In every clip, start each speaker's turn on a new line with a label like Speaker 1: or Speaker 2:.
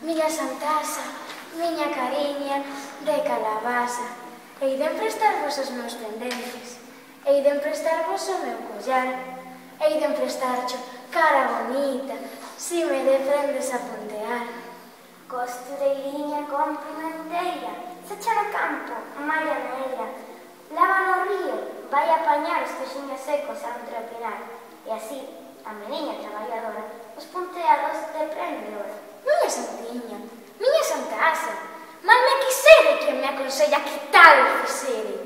Speaker 1: miña santasa, miña cariña de calabaza. Hei de emprestarvos os meus pendentes, hei de emprestarvos o meu collar, hei de emprestarcho cara bonita, si me defendes a pontear.
Speaker 2: Costureiriña comprimenteira, se echa no campo, malla negra, lava no río, vai apañar os coxiños secos a entrepinar, e así, a meniña traballadora, os punteados de prendedora.
Speaker 1: Miña santiña, miña santasa, mal me quisere quen me aconsella que tal fixere.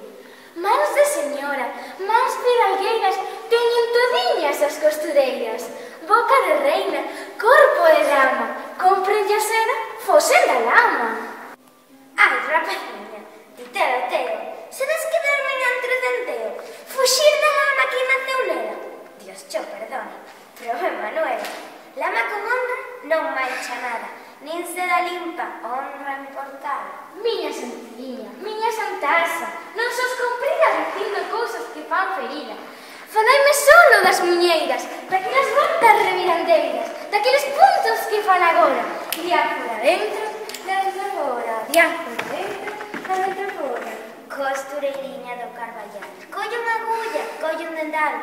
Speaker 1: Mans de señora, mans piralgueiras, teñen todiñas as costureiras, boca de reina, corpo de dama, cómprenlle a seda, fosen da lama.
Speaker 2: Ai, rapaziña, titero, sedes quedarme entre centeo, fuxir da lama que naceu nela. Dios cho perdone, pero Manuel, lama con honra non mancha nada, nin seda limpa, honra importada.
Speaker 1: Miña santiña, miña santasa, non sos comprida dicindo cousas que fan ferida. Falaime solo das muñeiras, daquelas bandas revirandeiras, daqueles puntos que fan agora. Dian por adentro, dentro fora, dian por dentro, dentro fora.
Speaker 2: Costureiriña do Carballal, colle unha agulla, colle un dendal,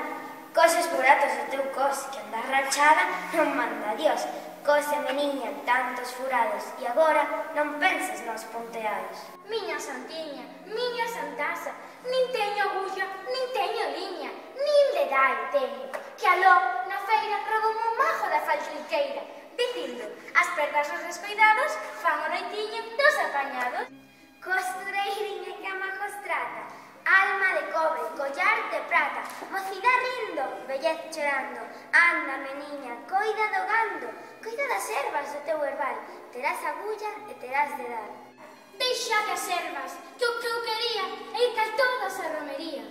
Speaker 2: coses buratos do teu cos, que anda rachada, non manda Dios. Cose, meniña, tantos furados, e agora non penses nos ponteados.
Speaker 1: Miña santiña, miña santasa, nin teño agulla, nin teño liña, nin dedal teño, que aló na feira roubou un majo da faltriqueira, dicindo, as perdas dos descoidados fan o noitiño dos apañados.
Speaker 2: Costureiriña que a majos trata, alma de cobre, collar de prata, mocidad rindo, vellez chorando, anda, meniña, coida do gando, coida das ervas do teu herbal, terás agulla e terás de dar.
Speaker 1: Deixade as ervas, que o que eu quería é ir ca todas a romería.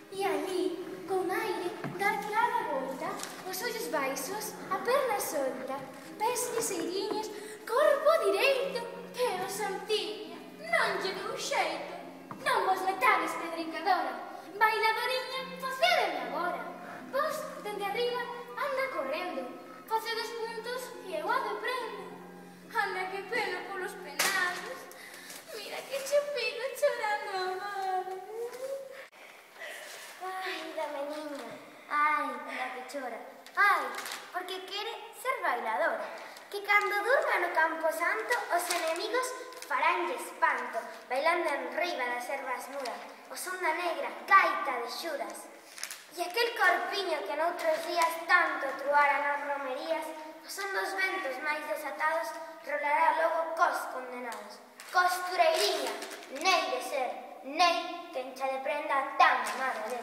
Speaker 1: E ali, con aire, dar clara volta, os ollos baixos, a perna solta, pés liseiriños, corpo direito, que o santiña, non lle dou xeito. Non vos metades, pedricadora, bailadoriña, facedeme agora. Vos, dende arriba, anda correndo, facedes puntos e eu a deprendo. Anda que pelo polos penados, mira que che pego chorando agora.
Speaker 2: Ai, da meniña, ai, da que chora, ai, porque quere ser bailadora, que cando durma no campo santo os enemigos faranlle espanto, bailando en riba das ervas mudas, o son da negra gaita de Xudas. E aquel corpiño que noutros días tanto truara nas romerías, o son dos ventos máis desatados, rolará logo cos condenados. Costureiriña, nei de ser, nei que encha de prenda tan mala de